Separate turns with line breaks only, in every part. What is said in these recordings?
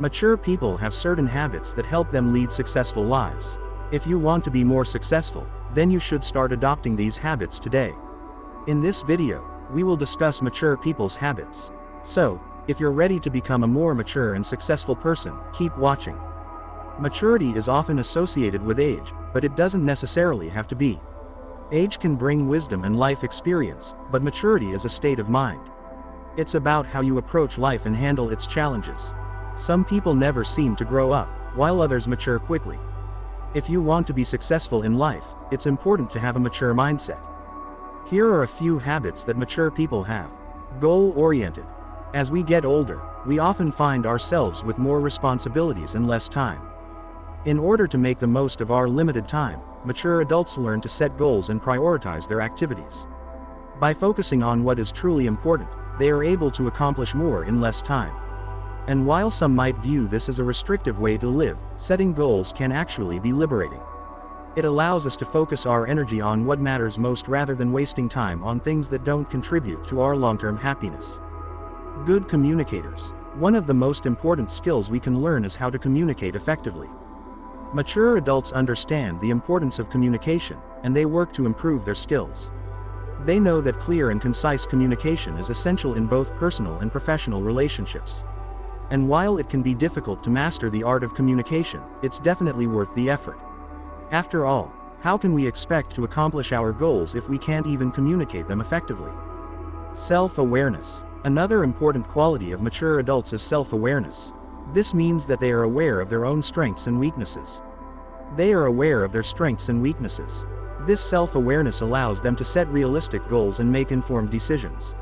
Mature people have certain habits that help them lead successful lives. If you want to be more successful, then you should start adopting these habits today. In this video, we will discuss mature people's habits. So, if you're ready to become a more mature and successful person, keep watching. Maturity is often associated with age, but it doesn't necessarily have to be. Age can bring wisdom and life experience, but maturity is a state of mind. It's about how you approach life and handle its challenges. Some people never seem to grow up, while others mature quickly. If you want to be successful in life, it's important to have a mature mindset. Here are a few habits that mature people have. Goal-oriented. As we get older, we often find ourselves with more responsibilities and less time. In order to make the most of our limited time, mature adults learn to set goals and prioritize their activities. By focusing on what is truly important, they are able to accomplish more in less time. And while some might view this as a restrictive way to live, setting goals can actually be liberating. It allows us to focus our energy on what matters most rather than wasting time on things that don't contribute to our long-term happiness. Good communicators. One of the most important skills we can learn is how to communicate effectively. Mature adults understand the importance of communication, and they work to improve their skills. They know that clear and concise communication is essential in both personal and professional relationships. And while it can be difficult to master the art of communication, it's definitely worth the effort. After all, how can we expect to accomplish our goals if we can't even communicate them effectively? Self-awareness. Another important quality of mature adults is self-awareness. This means that they are aware of their own strengths and weaknesses. They are aware of their strengths and weaknesses. This self-awareness allows them to set realistic goals and make informed decisions.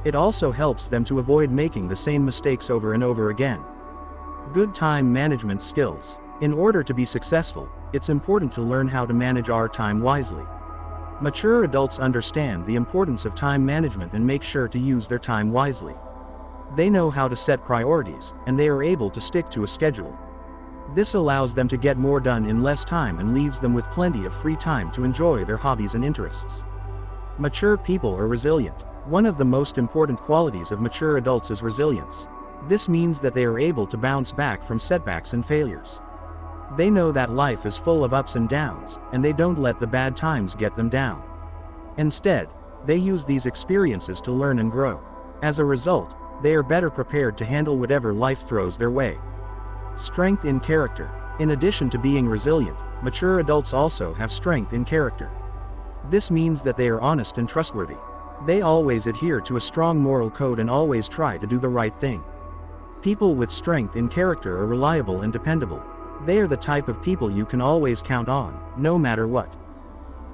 It also helps them to avoid making the same mistakes over and over again. Good time management skills. In order to be successful, it's important to learn how to manage our time wisely. Mature adults understand the importance of time management and make sure to use their time wisely. They know how to set priorities, and they are able to stick to a schedule. This allows them to get more done in less time and leaves them with plenty of free time to enjoy their hobbies and interests. Mature people are resilient. One of the most important qualities of mature adults is resilience. This means that they are able to bounce back from setbacks and failures. They know that life is full of ups and downs, and they don't let the bad times get them down. Instead, they use these experiences to learn and grow. As a result, they are better prepared to handle whatever life throws their way. Strength in character. In addition to being resilient, mature adults also have strength in character. This means that they are honest and trustworthy. They always adhere to a strong moral code and always try to do the right thing. People with strength in character are reliable and dependable. They are the type of people you can always count on, no matter what.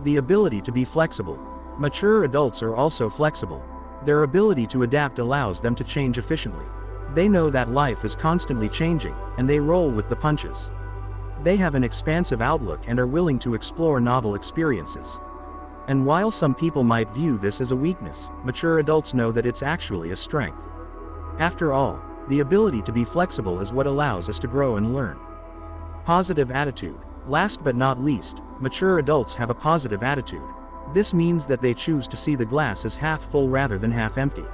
The ability to be flexible. Mature adults are also flexible. Their ability to adapt allows them to change efficiently. They know that life is constantly changing, and they roll with the punches. They have an expansive outlook and are willing to explore novel experiences. And while some people might view this as a weakness, mature adults know that it's actually a strength. After all, the ability to be flexible is what allows us to grow and learn. Positive attitude. Last but not least, mature adults have a positive attitude. This means that they choose to see the glass as half full rather than half empty.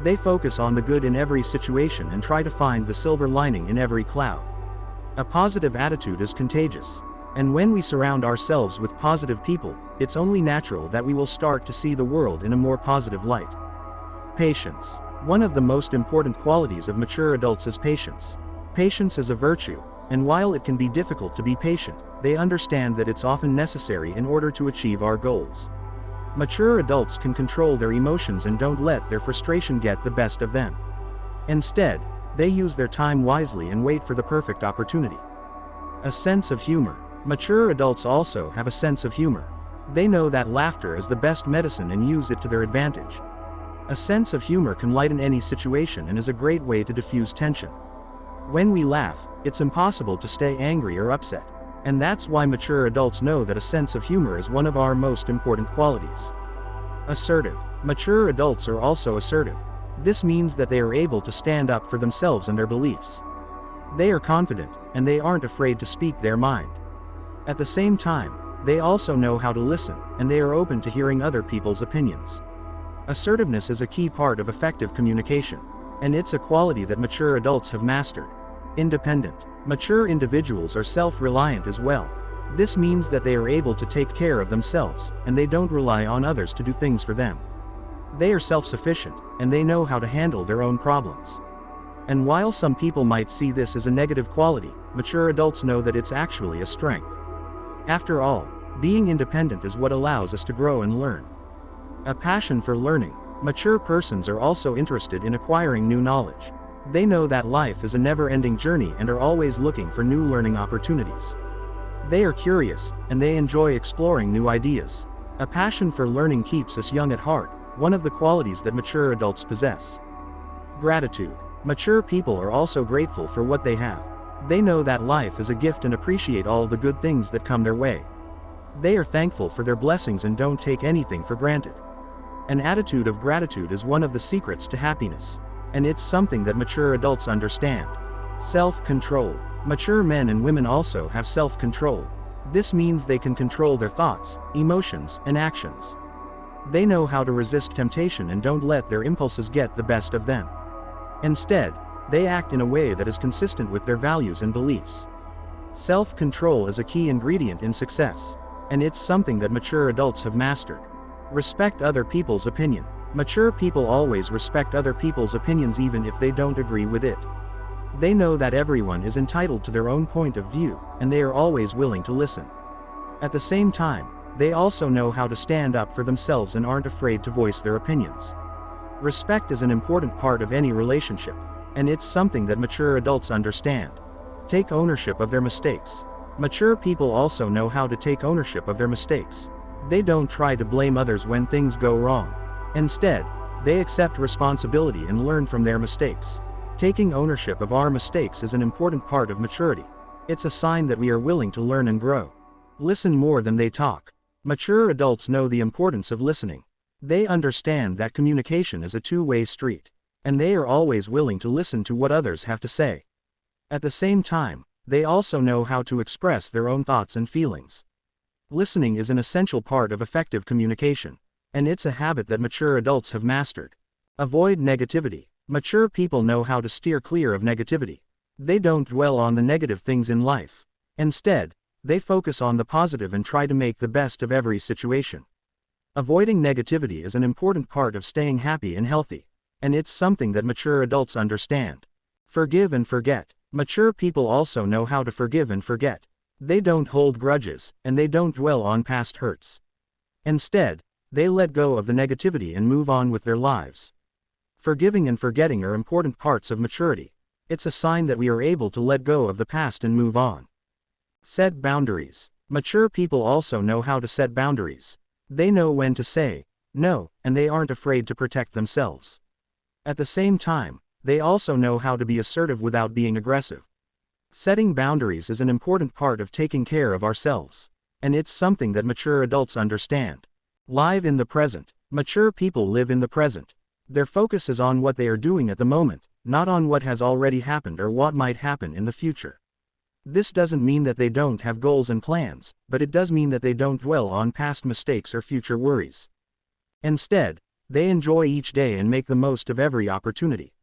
They focus on the good in every situation and try to find the silver lining in every cloud. A positive attitude is contagious. And when we surround ourselves with positive people, it's only natural that we will start to see the world in a more positive light. Patience. One of the most important qualities of mature adults is patience. Patience is a virtue, and while it can be difficult to be patient, they understand that it's often necessary in order to achieve our goals. Mature adults can control their emotions and don't let their frustration get the best of them. Instead, they use their time wisely and wait for the perfect opportunity. A sense of humor. Mature adults also have a sense of humor. They know that laughter is the best medicine and use it to their advantage. A sense of humor can lighten any situation and is a great way to diffuse tension. When we laugh, it's impossible to stay angry or upset. And that's why mature adults know that a sense of humor is one of our most important qualities. Assertive. Mature adults are also assertive. This means that they are able to stand up for themselves and their beliefs. They are confident, and they aren't afraid to speak their mind. At the same time, they also know how to listen, and they are open to hearing other people's opinions. Assertiveness is a key part of effective communication, and it's a quality that mature adults have mastered. Independent. Mature individuals are self-reliant as well. This means that they are able to take care of themselves, and they don't rely on others to do things for them. They are self-sufficient, and they know how to handle their own problems. And while some people might see this as a negative quality, mature adults know that it's actually a strength. After all, being independent is what allows us to grow and learn. A passion for learning. Mature persons are also interested in acquiring new knowledge. They know that life is a never-ending journey and are always looking for new learning opportunities. They are curious, and they enjoy exploring new ideas. A passion for learning keeps us young at heart, one of the qualities that mature adults possess. Gratitude. Mature people are also grateful for what they have. They know that life is a gift and appreciate all the good things that come their way. They are thankful for their blessings and don't take anything for granted. An attitude of gratitude is one of the secrets to happiness. And it's something that mature adults understand. Self-control. Mature men and women also have self-control. This means they can control their thoughts, emotions, and actions. They know how to resist temptation and don't let their impulses get the best of them. Instead, they act in a way that is consistent with their values and beliefs. Self-control is a key ingredient in success, and it's something that mature adults have mastered. Respect other people's opinion. Mature people always respect other people's opinions even if they don't agree with it. They know that everyone is entitled to their own point of view, and they are always willing to listen. At the same time, they also know how to stand up for themselves and aren't afraid to voice their opinions. Respect is an important part of any relationship, and it's something that mature adults understand. Take ownership of their mistakes. Mature people also know how to take ownership of their mistakes. They don't try to blame others when things go wrong. Instead, they accept responsibility and learn from their mistakes. Taking ownership of our mistakes is an important part of maturity. It's a sign that we are willing to learn and grow. Listen more than they talk. Mature adults know the importance of listening. They understand that communication is a two-way street, and they are always willing to listen to what others have to say. At the same time, they also know how to express their own thoughts and feelings. Listening is an essential part of effective communication, and it's a habit that mature adults have mastered. Avoid negativity. Mature people know how to steer clear of negativity. They don't dwell on the negative things in life. Instead, they focus on the positive and try to make the best of every situation. Avoiding negativity is an important part of staying happy and healthy, and it's something that mature adults understand. Forgive and forget. Mature people also know how to forgive and forget. They don't hold grudges, and they don't dwell on past hurts. Instead, they let go of the negativity and move on with their lives. Forgiving and forgetting are important parts of maturity. It's a sign that we are able to let go of the past and move on. Set boundaries. Mature people also know how to set boundaries. They know when to say no, and they aren't afraid to protect themselves. At the same time, they also know how to be assertive without being aggressive. Setting boundaries is an important part of taking care of ourselves, and it's something that mature adults understand. Live in the present. Mature people live in the present. Their focus is on what they are doing at the moment, not on what has already happened or what might happen in the future. This doesn't mean that they don't have goals and plans, but it does mean that they don't dwell on past mistakes or future worries. Instead, they enjoy each day and make the most of every opportunity.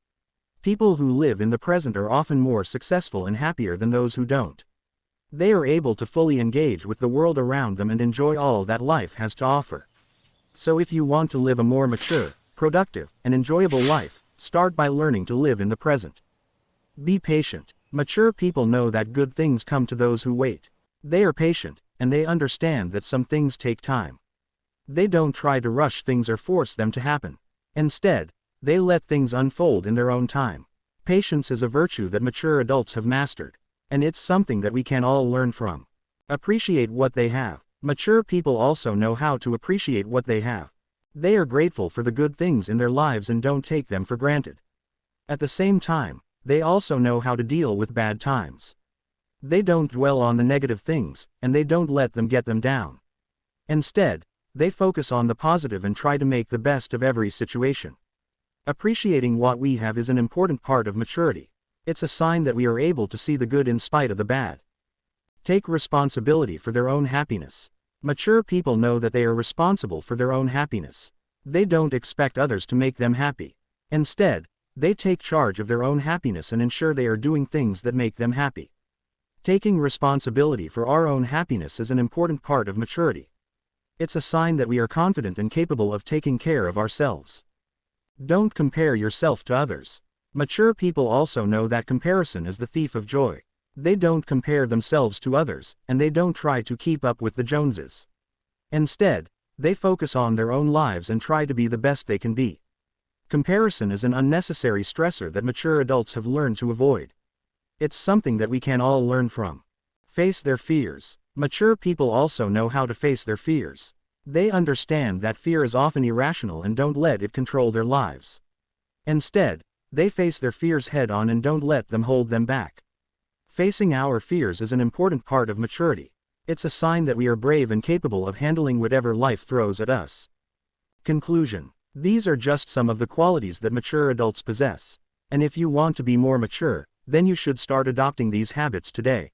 People who live in the present are often more successful and happier than those who don't. They are able to fully engage with the world around them and enjoy all that life has to offer. So if you want to live a more mature, productive, and enjoyable life, start by learning to live in the present. Be patient. Mature people know that good things come to those who wait. They are patient, and they understand that some things take time. They don't try to rush things or force them to happen. Instead, they let things unfold in their own time. Patience is a virtue that mature adults have mastered, and it's something that we can all learn from. Appreciate what they have. Mature people also know how to appreciate what they have. They are grateful for the good things in their lives and don't take them for granted. At the same time, they also know how to deal with bad times. They don't dwell on the negative things, and they don't let them get them down. Instead, they focus on the positive and try to make the best of every situation. Appreciating what we have is an important part of maturity. It's a sign that we are able to see the good in spite of the bad. Take responsibility for their own happiness. Mature people know that they are responsible for their own happiness. They don't expect others to make them happy. Instead, They take charge of their own happiness and ensure they are doing things that make them happy. Taking responsibility for our own happiness is an important part of maturity. It's a sign that we are confident and capable of taking care of ourselves. Don't compare yourself to others. Mature people also know that comparison is the thief of joy. They don't compare themselves to others, and they don't try to keep up with the Joneses. Instead, they focus on their own lives and try to be the best they can be. Comparison is an unnecessary stressor that mature adults have learned to avoid. It's something that we can all learn from. Face their fears. Mature people also know how to face their fears. They understand that fear is often irrational and don't let it control their lives. Instead, they face their fears head-on and don't let them hold them back. Facing our fears is an important part of maturity. It's a sign that we are brave and capable of handling whatever life throws at us. Conclusion. These are just some of the qualities that mature adults possess. And if you want to be more mature, then you should start adopting these habits today.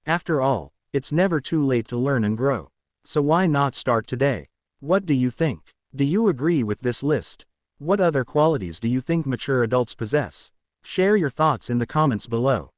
After all, it's never too late to learn and grow. So why not start today? What do you think? Do you agree with this list? What other qualities do you think mature adults possess? Share your thoughts in the comments below.